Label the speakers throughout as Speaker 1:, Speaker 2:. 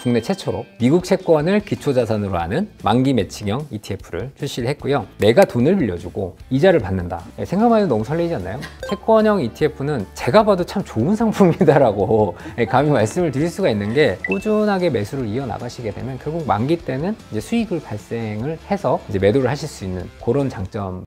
Speaker 1: 국내 최초로 미국 채권을 기초자산으로 하는 만기 매칭형 ETF를 출시를 했고요. 내가 돈을 빌려주고 이자를 받는다. 생각만 해도 너무 설레지 않나요? 채권형 ETF는 제가 봐도 참 좋은 상품이다라고 감히 말씀을 드릴 수가 있는 게, 꾸준하게 매수를 이어나가시게 되면 결국 만기 때는 이제 수익을 발생을 해서 이제 매도를 하실 수 있는 그런 장점.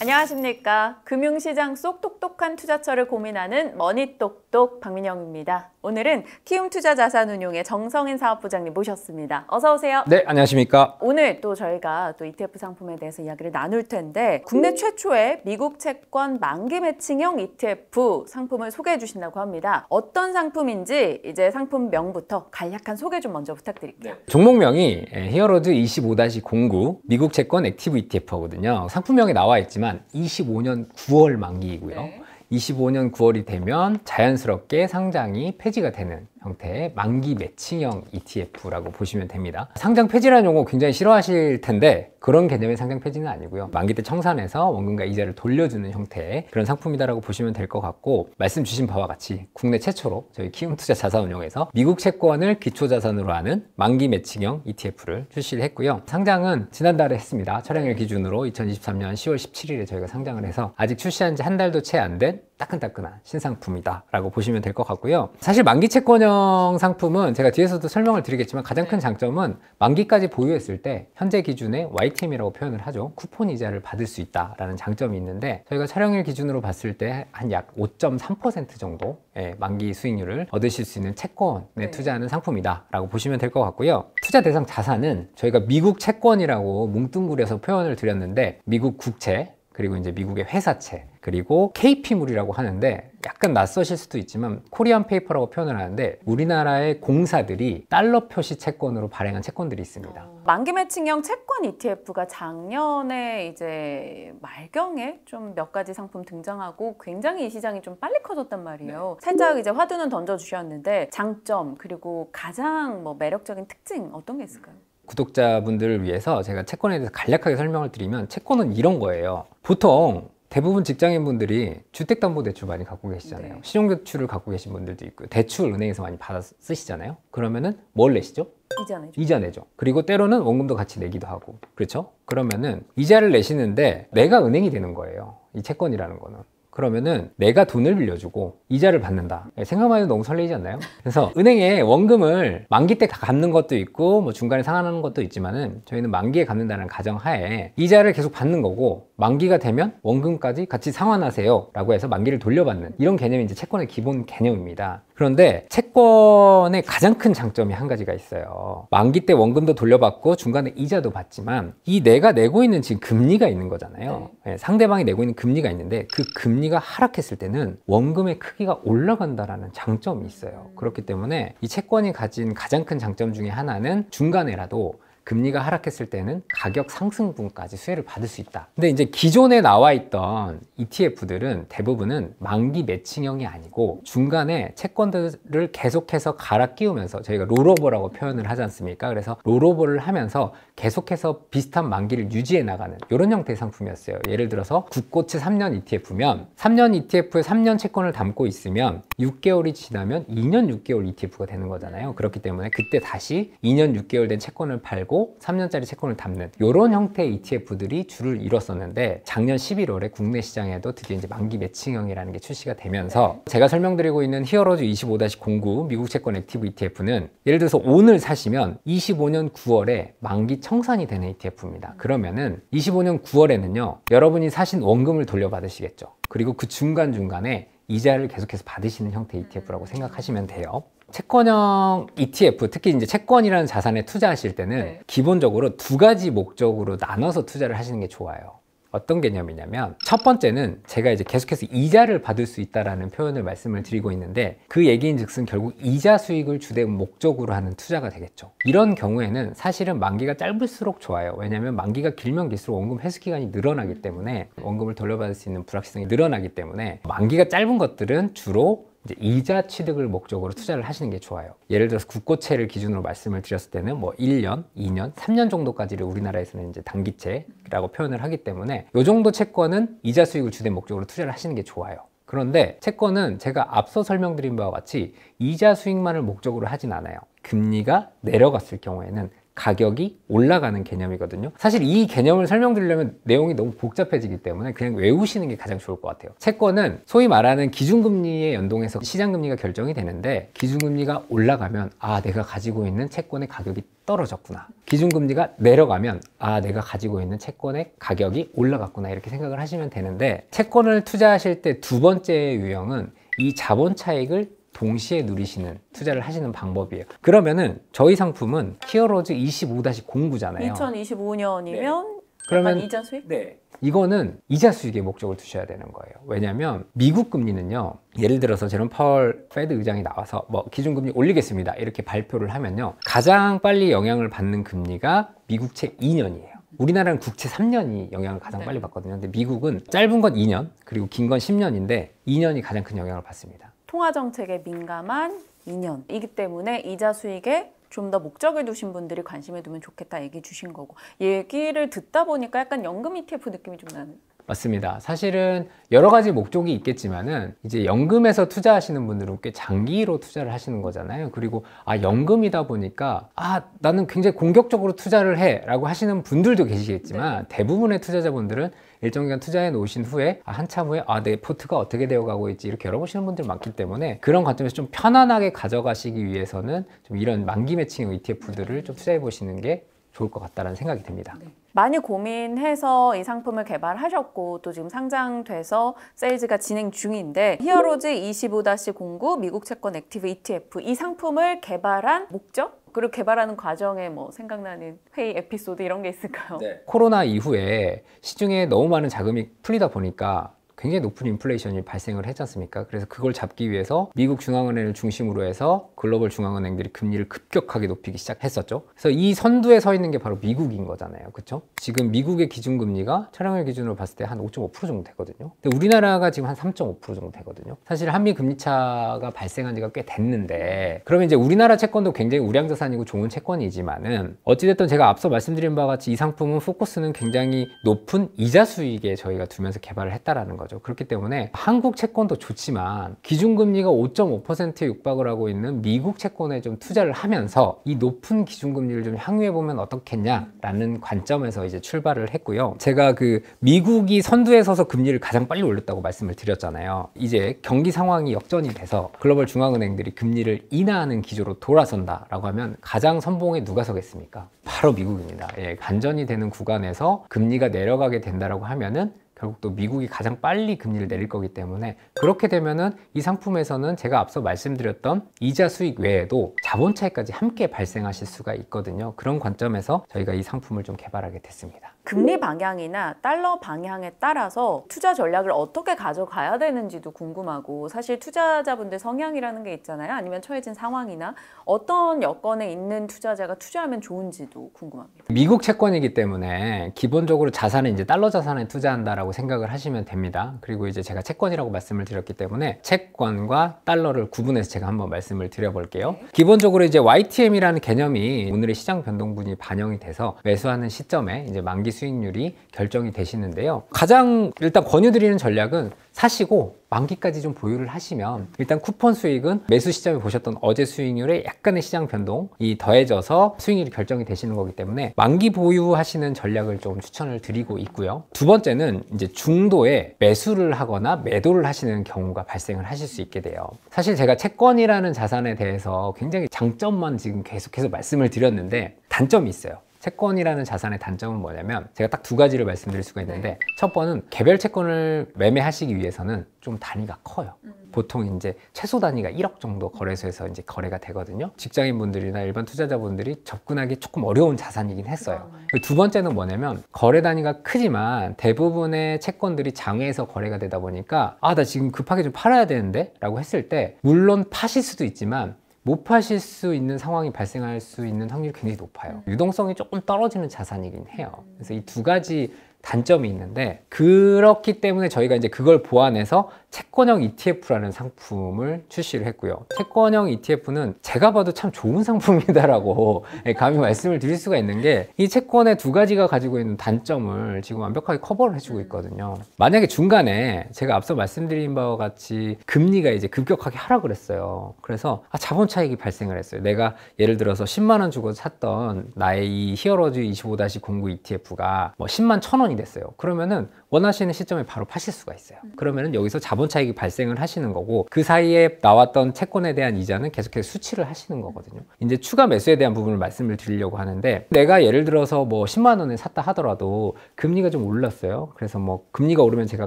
Speaker 2: 안녕하십니까. 금융시장 속 똑똑한 투자처를 고민하는 머니똑똑 박민영입니다. 오늘은 키움투자자산운용의 정성인 사업부장님 모셨습니다. 어서 오세요.
Speaker 1: 네, 안녕하십니까.
Speaker 2: 오늘 또 저희가 또 ETF 상품에 대해서 이야기를 나눌 텐데, 국내 최초의 미국 채권 만기 매칭형 ETF 상품을 소개해 주신다고 합니다. 어떤 상품인지 이제 상품명부터 간략한 소개 좀 먼저 부탁드릴게요.
Speaker 1: 네. 종목명이 히어로즈 25-09 미국 채권 액티브 ETF거든요. 상품명에 나와 있지만 25년 9월 만기이고요.
Speaker 2: 네.
Speaker 1: 25년 9월이 되면 자연스럽게 상장이 폐지가 되는 형태의 만기 매칭형 ETF라고 보시면 됩니다. 상장 폐지라는 용어 굉장히 싫어하실 텐데, 그런 개념의 상장 폐지는 아니고요. 만기 때 청산해서 원금과 이자를 돌려주는 형태의 그런 상품이다라고 보시면 될 것 같고, 말씀 주신 바와 같이 국내 최초로 저희 키움투자자산운용에서 미국 채권을 기초자산으로 하는 만기 매칭형 ETF를 출시를 했고요. 상장은 지난달에 했습니다. 촬영일 기준으로 2023년 10월 17일에 저희가 상장을 해서 아직 출시한 지 한 달도 채 안 된 따끈따끈한 신상품이다 라고 보시면 될 것 같고요. 사실 만기 채권형 상품은 제가 뒤에서도 설명을 드리겠지만, 가장 큰 장점은 만기까지 보유했을 때 현재 기준의 YTM이라고 표현을 하죠. 쿠폰 이자를 받을 수 있다라는 장점이 있는데, 저희가 촬영일 기준으로 봤을 때 한 약 5.3% 정도의 만기 수익률을 얻으실 수 있는 채권에 투자하는 상품이다 라고 보시면 될 것 같고요. 투자 대상 자산은 저희가 미국 채권이라고 뭉뚱그려서 표현을 드렸는데, 미국 국채, 그리고 이제 미국의 회사채, 그리고 KP물이라고 하는데, 약간 낯서실 수도 있지만 코리안 페이퍼라고 표현을 하는데, 우리나라의 공사들이 달러 표시 채권으로 발행한 채권들이 있습니다.
Speaker 2: 만기 매칭형 채권 ETF가 작년에 이제 말경에 좀 몇 가지 상품 등장하고 굉장히 이 시장이 좀 빨리 커졌단 말이에요. 살짝 이제 화두는 던져주셨는데, 장점 그리고 가장 매력적인 특징 어떤 게 있을까요?
Speaker 1: 구독자분들을 위해서 제가 채권에 대해서 간략하게 설명을 드리면, 채권은 이런 거예요. 보통 대부분 직장인분들이 주택담보대출 많이 갖고 계시잖아요.
Speaker 2: 네.
Speaker 1: 신용대출을 갖고 계신 분들도 있고, 대출 은행에서 많이 받아 쓰시잖아요. 그러면은 뭘 내시죠?
Speaker 2: 이자 내죠.
Speaker 1: 이자 내죠. 그리고 때로는 원금도 같이 내기도 하고, 그렇죠? 그러면은 이자를 내시는데 내가 은행이 되는 거예요, 이 채권이라는 거는. 그러면은 내가 돈을 빌려주고 이자를 받는다. 생각만 해도 너무 설레지 않나요? 그래서 은행에 원금을 만기 때 다 갚는 것도 있고, 중간에 상환하는 것도 있지만은, 저희는 만기에 갚는다는 가정하에 이자를 계속 받는 거고, 만기가 되면 원금까지 같이 상환하세요 라고 해서 만기를 돌려받는, 이런 개념이 이제 채권의 기본 개념입니다. 그런데 채권의 가장 큰 장점이 한 가지가 있어요. 만기 때 원금도 돌려받고 중간에 이자도 받지만, 이 내가 내고 있는 지금 금리가 있는 거잖아요. 상대방이 내고 있는 금리가 있는데, 그 금리가 하락했을 때는 원금의 크기가 올라간다라는 장점이 있어요. 그렇기 때문에 이 채권이 가진 가장 큰 장점 중에 하나는, 중간에라도 금리가 하락했을 때는 가격 상승분까지 수혜를 받을 수 있다. 근데 이제 기존에 나와 있던 ETF들은 대부분은 만기 매칭형이 아니고, 중간에 채권들을 계속해서 갈아 끼우면서, 저희가 롤오버라고 표현을 하지 않습니까? 그래서 롤오버를 하면서 계속해서 비슷한 만기를 유지해 나가는 이런 형태의 상품이었어요. 예를 들어서 국고채 3년 ETF면 3년 ETF에 3년 채권을 담고 있으면 6개월이 지나면 2년 6개월 ETF가 되는 거잖아요. 그렇기 때문에 그때 다시 2년 6개월 된 채권을 팔고 3년짜리 채권을 담는 이런 형태의 ETF들이 줄을 이뤘었는데, 작년 11월에 국내 시장에도 드디어 이제 만기 매칭형이라는 게 출시가 되면서, 제가 설명드리고 있는 히어로즈 25-09 미국 채권 액티브 ETF는 예를 들어서 오늘 사시면 25년 9월에 만기 청산이 되는 ETF입니다. 그러면은 25년 9월에는요, 여러분이 사신 원금을 돌려받으시겠죠. 그리고 그 중간중간에 이자를 계속해서 받으시는 형태의 ETF라고 생각하시면 돼요. 채권형 ETF, 특히 이제 채권이라는 자산에 투자하실 때는 기본적으로 두 가지 목적으로 나눠서 투자를 하시는 게 좋아요. 어떤 개념이냐면, 첫 번째는 제가 이제 계속해서 이자를 받을 수 있다라는 표현을 말씀을 드리고 있는데, 그 얘기인즉슨 결국 이자 수익을 주된 목적으로 하는 투자가 되겠죠. 이런 경우에는 사실은 만기가 짧을수록 좋아요. 왜냐하면 만기가 길면 길수록 원금 회수 기간이 늘어나기 때문에, 원금을 돌려받을 수 있는 불확실성이 늘어나기 때문에, 만기가 짧은 것들은 주로 이제 이자 취득을 목적으로 투자를 하시는 게 좋아요. 예를 들어서 국고채를 기준으로 말씀을 드렸을 때는 1년, 2년, 3년 정도까지를 우리나라에서는 이제 단기채라고 표현을 하기 때문에, 이 정도 채권은 이자 수익을 주된 목적으로 투자를 하시는 게 좋아요. 그런데 채권은 제가 앞서 설명드린 바와 같이 이자 수익만을 목적으로 하진 않아요. 금리가 내려갔을 경우에는 가격이 올라가는 개념이거든요. 사실 이 개념을 설명드리려면 내용이 너무 복잡해지기 때문에 그냥 외우시는 게 가장 좋을 것 같아요. 채권은 소위 말하는 기준금리에 연동해서 시장금리가 결정이 되는데, 기준금리가 올라가면 아, 내가 가지고 있는 채권의 가격이 떨어졌구나. 기준금리가 내려가면 아, 내가 가지고 있는 채권의 가격이 올라갔구나, 이렇게 생각을 하시면 되는데, 채권을 투자하실 때 두 번째 유형은 이 자본 차익을 동시에 누리시는 투자를 하시는 방법이에요. 그러면은 저희 상품은 히어로즈 25-09잖아요.
Speaker 2: 2025년이면
Speaker 1: 그러면
Speaker 2: 이자 수익?
Speaker 1: 네. 이거는 이자 수익에 목적을 두셔야 되는 거예요. 왜냐하면 미국 금리는요, 예를 들어서 제롬 파월 페드 의장이 나와서 뭐 기준금리 올리겠습니다, 이렇게 발표를 하면요, 가장 빨리 영향을 받는 금리가 미국채 2년이에요. 우리나라는 국채 3년이 영향을 가장 빨리 받거든요. 근데 미국은 짧은 건 2년, 그리고 긴 건 10년인데 2년이 가장 큰 영향을 받습니다.
Speaker 2: 통화정책에 민감한 2년이기 때문에 이자 수익에 좀 더 목적을 두신 분들이 관심을 두면 좋겠다 얘기 주신 거고, 얘기를 듣다 보니까 약간 연금 ETF 느낌이 좀 나는.
Speaker 1: 맞습니다. 사실은 여러 가지 목적이 있겠지만은 이제 연금에서 투자하시는 분들은 꽤 장기로 투자를 하시는 거잖아요. 그리고 아, 연금이다 보니까 아, 나는 굉장히 공격적으로 투자를 해 라고 하시는 분들도 계시겠지만, 대부분의 투자자분들은 일정 기간 투자해 놓으신 후에 한참 후에 내 포트가 어떻게 되어 가고 있지, 이렇게 열어보시는 분들 많기 때문에 그런 관점에서 좀 편안하게 가져가시기 위해서는 좀 이런 만기 매칭 ETF들을 좀 투자해 보시는 게 좋을 것 같다는 생각이 듭니다.
Speaker 2: 많이 고민해서 이 상품을 개발하셨고 또 지금 상장돼서 세일즈가 진행 중인데, 히어로즈 25-09 미국 채권 액티브 ETF, 이 상품을 개발한 목적? 그리고 개발하는 과정에 뭐 생각나는 회의 에피소드 이런 게 있을까요?
Speaker 1: 코로나 이후에 시중에 너무 많은 자금이 풀리다 보니까 굉장히 높은 인플레이션이 발생을 했지 않습니까? 그래서 그걸 잡기 위해서 미국 중앙은행을 중심으로 해서 글로벌 중앙은행들이 금리를 급격하게 높이기 시작했었죠. 그래서 이 선두에 서 있는 게 바로 미국인 거잖아요. 그렇죠? 지금 미국의 기준금리가 촬영일 기준으로 봤을 때 한 5.5% 정도 되거든요. 근데 우리나라가 지금 한 3.5% 정도 되거든요. 사실 한미 금리차가 발생한 지가 꽤 됐는데, 그러면 이제 우리나라 채권도 굉장히 우량자산이고 좋은 채권이지만은 어찌됐든 제가 앞서 말씀드린 바와 같이 이 상품은 포커스는 굉장히 높은 이자 수익에 저희가 두면서 개발을 했다라는 거죠. 그렇기 때문에 한국 채권도 좋지만 기준금리가 5.5%에 육박을 하고 있는 미국 채권에 좀 투자를 하면서 이 높은 기준금리를 좀 향유해 보면 어떻겠냐라는 관점에서 이제 출발을 했고요. 제가 그 미국이 선두에 서서 금리를 가장 빨리 올렸다고 말씀을 드렸잖아요. 이제 경기 상황이 역전이 돼서 글로벌 중앙은행들이 금리를 인하하는 기조로 돌아선다라고 하면 가장 선봉에 누가 서겠습니까? 바로 미국입니다. 예, 반전이 되는 구간에서 금리가 내려가게 된다라고 하면은 결국 또 미국이 가장 빨리 금리를 내릴 거기 때문에, 그렇게 되면은 이 상품에서는 제가 앞서 말씀드렸던 이자 수익 외에도 자본 차익까지 함께 발생하실 수가 있거든요. 그런 관점에서 저희가 이 상품을 좀 개발하게 됐습니다.
Speaker 2: 금리 방향이나 달러 방향에 따라서 투자 전략을 어떻게 가져가야 되는지도 궁금하고, 사실 투자자분들 성향이라는 게 있잖아요. 아니면 처해진 상황이나 어떤 여건에 있는 투자자가 투자하면 좋은지도 궁금합니다.
Speaker 1: 미국 채권이기 때문에 기본적으로 자산은 이제 달러 자산에 투자한다라고 생각을 하시면 됩니다. 그리고 이제 제가 채권이라고 말씀을 드렸기 때문에 채권과 달러를 구분해서 제가 한번 말씀을 드려볼게요. 기본적으로 이제 YTM이라는 개념이 오늘의 시장 변동분이 반영이 돼서 매수하는 시점에 이제 만기 수익률이 결정이 되시는데요. 가장 일단 권유드리는 전략은 사시고 만기까지 좀 보유를 하시면 일단 쿠폰 수익은 매수 시점에 보셨던 어제 수익률에 약간의 시장 변동이 더해져서 수익률이 결정이 되시는 거기 때문에 만기 보유하시는 전략을 좀 추천을 드리고 있고요. 두 번째는 이제 중도에 매수를 하거나 매도를 하시는 경우가 발생을 하실 수 있게 돼요. 사실 제가 채권이라는 자산에 대해서 굉장히 장점만 지금 계속해서 말씀을 드렸는데 단점이 있어요. 채권이라는 자산의 단점은 뭐냐면 제가 딱 두 가지를 말씀드릴 수가 있는데, 첫 번은 개별 채권을 매매하시기 위해서는 좀 단위가 커요. 보통 이제 최소 단위가 1억 정도 거래소에서 이제 거래가 되거든요. 직장인분들이나 일반 투자자분들이 접근하기 조금 어려운 자산이긴 했어요. 두 번째는 뭐냐면 거래 단위가 크지만 대부분의 채권들이 장외에서 거래가 되다 보니까 나 지금 급하게 좀 팔아야 되는데 라고 했을 때 물론 파실 수도 있지만 못 파실 수 있는 상황이 발생할 수 있는 확률이 굉장히 높아요. 유동성이 조금 떨어지는 자산이긴 해요. 그래서 이 두 가지 단점이 있는데, 그렇기 때문에 저희가 이제 그걸 보완해서 채권형 ETF라는 상품을 출시를 했고요. 채권형 ETF는 제가 봐도 참 좋은 상품이다라고 감히 말씀을 드릴 수가 있는 게, 이 채권의 두 가지가 가지고 있는 단점을 지금 완벽하게 커버를 해주고 있거든요. 만약에 중간에 제가 앞서 말씀드린 바와 같이 금리가 이제 급격하게 하락을 했어요. 그래서 자본 차익이 발생을 했어요. 내가 예를 들어서 10만 원 주고 샀던 나의 이 히어로즈 25-09 ETF가 뭐 10만 1,000원이 됐어요. 그러면은 원하시는 시점에 바로 파실 수가 있어요. 그러면은 여기서 자본 차익이 발생을 하시는 거고, 그 사이에 나왔던 채권에 대한 이자는 계속해서 수취를 하시는 거거든요. 이제 추가 매수에 대한 부분을 말씀을 드리려고 하는데, 내가 예를 들어서 뭐 10만 원에 샀다 하더라도 금리가 좀 올랐어요. 그래서 뭐 금리가 오르면 제가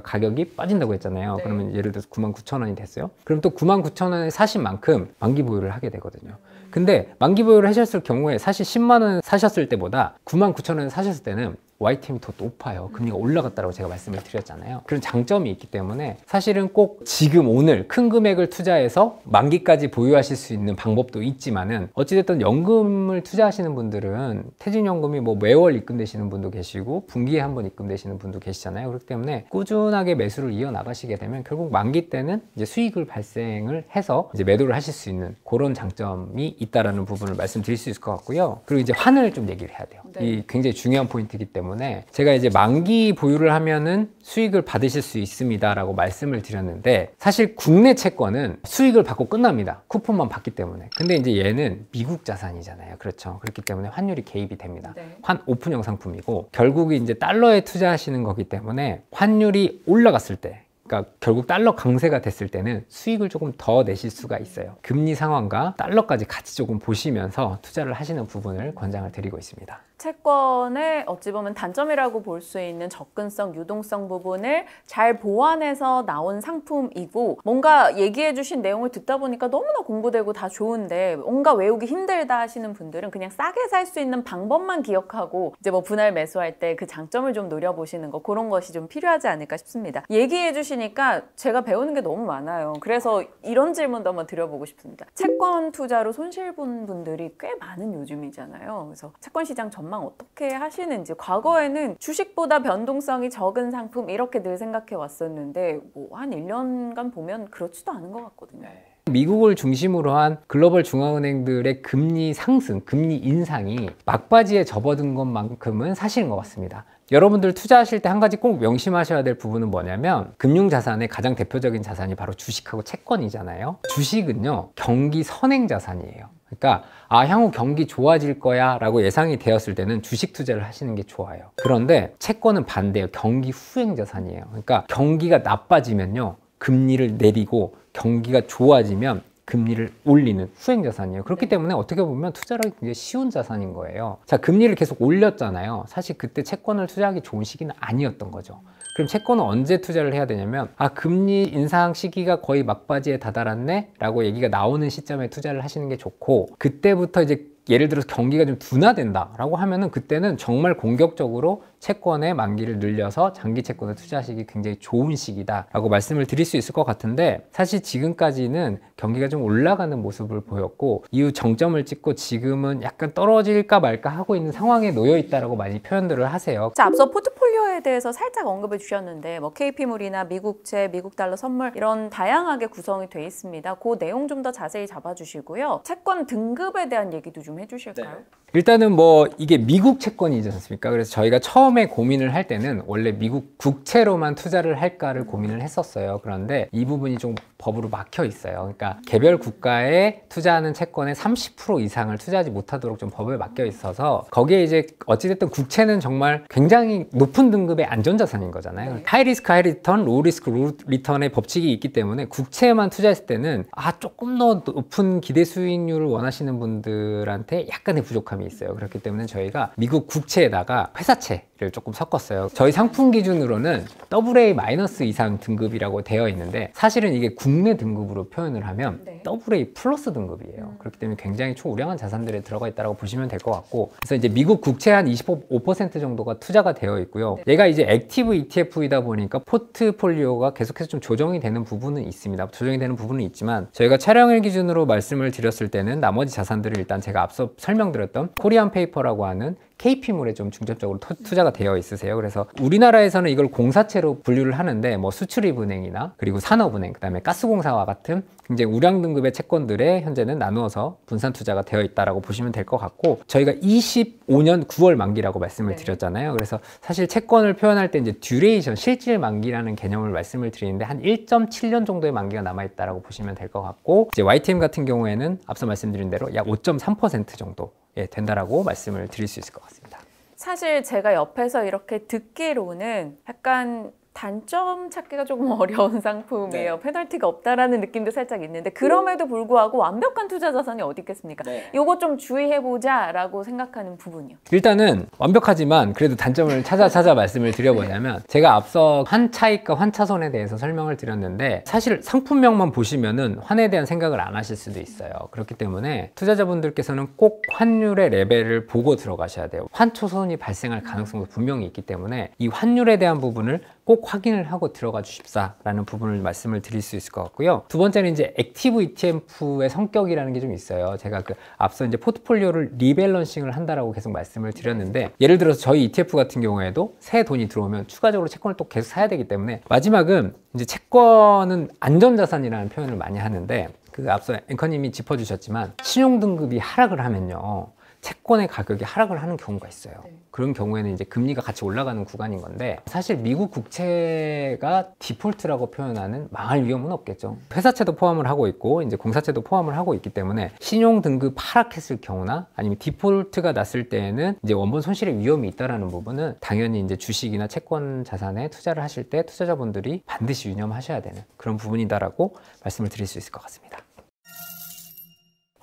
Speaker 1: 가격이 빠진다고 했잖아요.
Speaker 2: 네.
Speaker 1: 그러면 예를 들어서 99,000원이 됐어요. 그럼 또 99,000원에 사신 만큼 만기 보유를 하게 되거든요. 근데 만기 보유를 하셨을 경우에 사실 10만 원 사셨을 때보다 99,000원에 사셨을 때는 YTM이 더 높아요. 금리가 올라갔다고 제가 말씀을 드렸잖아요. 그런 장점이 있기 때문에 사실은 꼭 지금 오늘 큰 금액을 투자해서 만기까지 보유하실 수 있는 방법도 있지만은, 어찌됐든 연금을 투자하시는 분들은 퇴직연금이 뭐 매월 입금되시는 분도 계시고 분기에 한번 입금되시는 분도 계시잖아요. 그렇기 때문에 꾸준하게 매수를 이어나가시게 되면 결국 만기 때는 이제 수익을 발생을 해서 이제 매도를 하실 수 있는 그런 장점이 있다라는 부분을 말씀드릴 수 있을 것 같고요. 그리고 이제 환을 좀 얘기를 해야 돼요.
Speaker 2: 네.
Speaker 1: 이 굉장히 중요한 포인트이기 때문에 제가 이제 만기 보유를 하면은 수익을 받으실 수 있습니다 라고 말씀을 드렸는데, 사실 국내 채권은 수익을 받고 끝납니다. 쿠폰만 받기 때문에. 근데 이제 얘는 미국 자산이잖아요. 그렇죠. 그렇기 때문에 환율이 개입이 됩니다.
Speaker 2: 네.
Speaker 1: 환 오픈형 상품이고, 결국에 이제 달러에 투자하시는 거기 때문에 환율이 올라갔을 때, 그러니까 결국 달러 강세가 됐을 때는 수익을 조금 더 내실 수가 있어요. 금리 상황과 달러까지 같이 조금 보시면서 투자를 하시는 부분을 권장을 드리고 있습니다.
Speaker 2: 채권의 어찌 보면 단점이라고 볼 수 있는 접근성, 유동성 부분을 잘 보완해서 나온 상품이고, 뭔가 얘기해 주신 내용을 듣다 보니까 너무나 공부되고 다 좋은데 뭔가 외우기 힘들다 하시는 분들은 그냥 싸게 살 수 있는 방법만 기억하고 이제 뭐 분할 매수할 때 그 장점을 좀 노려보시는 거, 그런 것이 좀 필요하지 않을까 싶습니다. 얘기해 주시니까 제가 배우는 게 너무 많아요. 그래서 이런 질문도 한번 드려보고 싶습니다. 채권 투자로 손실 본 분들이 꽤 많은 요즘이잖아요. 그래서 채권 시장 전망 어떻게 하시는지, 과거에는 주식보다 변동성이 적은 상품 이렇게 늘 생각해 왔었는데 뭐 한 1년간 보면 그렇지도 않은 것 같거든요.
Speaker 1: 미국을 중심으로 한 글로벌 중앙은행들의 금리 상승, 금리 인상이 막바지에 접어든 것만큼은 사실인 것 같습니다. 여러분들 투자하실 때 한 가지 꼭 명심하셔야 될 부분은 뭐냐면, 금융자산의 가장 대표적인 자산이 바로 주식하고 채권이잖아요. 주식은요, 경기 선행 자산이에요. 그러니까 향후 경기 좋아질 거야 라고 예상이 되었을 때는 주식 투자를 하시는 게 좋아요. 그런데 채권은 반대예요. 경기 후행 자산이에요. 그러니까 경기가 나빠지면요, 금리를 내리고 경기가 좋아지면 금리를 올리는 후행 자산이에요. 그렇기 때문에 어떻게 보면 투자를 하기 굉장히 쉬운 자산인 거예요. 자, 금리를 계속 올렸잖아요. 사실 그때 채권을 투자하기 좋은 시기는 아니었던 거죠. 그럼 채권은 언제 투자를 해야 되냐면, 금리 인상 시기가 거의 막바지에 다다랐네 라고 얘기가 나오는 시점에 투자를 하시는 게 좋고, 그때부터 이제 예를 들어서 경기가 좀 둔화된다 라고 하면은 그때는 정말 공격적으로 채권의 만기를 늘려서 장기 채권을 투자하시기 굉장히 좋은 시기다 라고 말씀을 드릴 수 있을 것 같은데, 사실 지금까지는 경기가 좀 올라가는 모습을 보였고, 이후 정점을 찍고 지금은 약간 떨어질까 말까 하고 있는 상황에 놓여 있다라고 많이 표현들을 하세요.
Speaker 2: 자, 앞서 포트폴리오에 대해서 살짝 언급해 주셨는데 뭐 KP물이나 미국채, 미국 달러 선물 이런 다양하게 구성이 돼 있습니다. 그 내용 좀 더 자세히 잡아주시고요. 채권 등급에 대한 얘기도 좀 해주실까요?
Speaker 1: 일단은 뭐 이게 미국 채권이지 않습니까? 그래서 저희가 처음에 고민을 할 때는 원래 미국 국채로만 투자를 할까를 고민을 했었어요. 그런데 이 부분이 좀 법으로 막혀 있어요. 그러니까 개별 국가에 투자하는 채권의 30% 이상을 투자하지 못하도록 좀 법에 막혀 있어서, 거기에 이제 어찌됐든 국채는 정말 굉장히 높은 등급의 안전자산인 거잖아요.
Speaker 2: 네.
Speaker 1: 하이 리스크 하이 리턴, 로우 리스크 로우 리턴의 법칙이 있기 때문에 국채에만 투자했을 때는 조금 더 높은 기대 수익률을 원하시는 분들한테 약간의 부족함이 있어요. 그렇기 때문에 저희가 미국 국채에다가 회사채를 조금 섞었어요. 저희 상품 기준으로는 AA- 이상 등급이라고 되어 있는데, 사실은 이게 국내 등급으로 표현을 하면
Speaker 2: 네.
Speaker 1: AA+ 등급이에요. 그렇기 때문에 굉장히 초우량한 자산들에 들어가 있다고 보시면 될 것 같고, 그래서 이제 미국 국채 한 25% 정도가 투자가 되어 있고요.
Speaker 2: 네.
Speaker 1: 얘가 이제 액티브 ETF이다 보니까 포트폴리오가 계속해서 좀 조정이 되는 부분은 있습니다. 조정이 되는 부분은 있지만, 저희가 촬영일 기준으로 말씀을 드렸을 때는 나머지 자산들을 일단 제가 앞서 설명드렸던 코리안 페이퍼라고 하는 KP물에 좀 중점적으로 투자가 되어 있으세요. 그래서 우리나라에서는 이걸 공사채로 분류를 하는데 뭐 수출입은행이나 그리고 산업은행, 그다음에 가스공사와 같은 굉장히 우량 등급의 채권들에 현재는 나누어서 분산 투자가 되어 있다라고 보시면 될 것 같고, 저희가 25년 9월 만기라고 말씀을 드렸잖아요. 그래서 사실 채권을 표현할 때 이제 듀레이션, 실질 만기라는 개념을 말씀을 드리는데 한 1.7년 정도의 만기가 남아 있다라고 보시면 될 것 같고, 이제 YTM 같은 경우에는 앞서 말씀드린 대로 약 5.3% 정도 된다라고 말씀을 드릴 수 있을 것 같습니다.
Speaker 2: 사실 제가 옆에서 이렇게 듣기로는 약간 단점 찾기가 조금 어려운 상품이에요. 페널티가 없다라는 느낌도 살짝 있는데, 그럼에도 불구하고 완벽한 투자 자산이 어디 있겠습니까? 요거 좀 주의해보자라고 생각하는 부분이요.
Speaker 1: 일단은 완벽하지만 그래도 단점을 찾아 말씀을 드려보자면, 제가 앞서 환차익과 환차손에 대해서 설명을 드렸는데 사실 상품명만 보시면은 환에 대한 생각을 안 하실 수도 있어요. 그렇기 때문에 투자자분들께서는 꼭 환율의 레벨을 보고 들어가셔야 돼요. 환초손이 발생할 가능성도 분명히 있기 때문에 이 환율에 대한 부분을 꼭 확인을 하고 들어가 주십사라는 부분을 말씀을 드릴 수 있을 것 같고요. 두 번째는 이제 액티브 ETF의 성격이라는 게 좀 있어요. 제가 앞서 이제 포트폴리오를 리밸런싱을 한다라고 계속 말씀을 드렸는데, 예를 들어서 저희 ETF 같은 경우에도 새 돈이 들어오면 추가적으로 채권을 또 계속 사야 되기 때문에, 마지막은 이제 채권은 안전자산이라는 표현을 많이 하는데, 앞서 앵커님이 짚어주셨지만 신용등급이 하락을 하면요, 채권의 가격이 하락을 하는 경우가 있어요. 그런 경우에는 이제 금리가 같이 올라가는 구간인 건데, 사실 미국 국채가 디폴트라고 표현하는 망할 위험은 없겠죠. 회사채도 포함을 하고 있고 이제 공사채도 포함을 하고 있기 때문에 신용 등급 하락했을 경우나 아니면 디폴트가 났을 때에는 이제 원본 손실의 위험이 있다라는 부분은 당연히 이제 주식이나 채권 자산에 투자를 하실 때 투자자분들이 반드시 유념하셔야 되는 그런 부분이다라고 말씀을 드릴 수 있을 것 같습니다.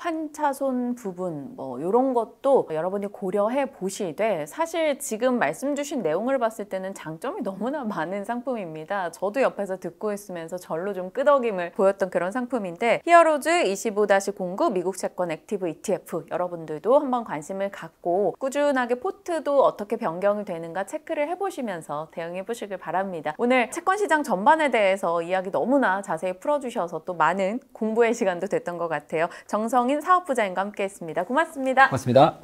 Speaker 2: 환차손 부분 이런 것도 여러분이 고려해 보시되, 사실 지금 말씀 주신 내용을 봤을 때는 장점이 너무나 많은 상품입니다. 저도 옆에서 듣고 있으면서 절로 좀 끄덕임을 보였던 그런 상품인데, 히어로즈 25-09 미국 채권 액티브 ETF, 여러분들도 한번 관심을 갖고 꾸준하게 포트도 어떻게 변경이 되는가 체크를 해보시면서 대응해 보시길 바랍니다. 오늘 채권 시장 전반에 대해서 이야기 너무나 자세히 풀어주셔서 또 많은 공부의 시간도 됐던 것 같아요. 정성인 사업부자님과 함께했습니다. 고맙습니다.
Speaker 1: 고맙습니다.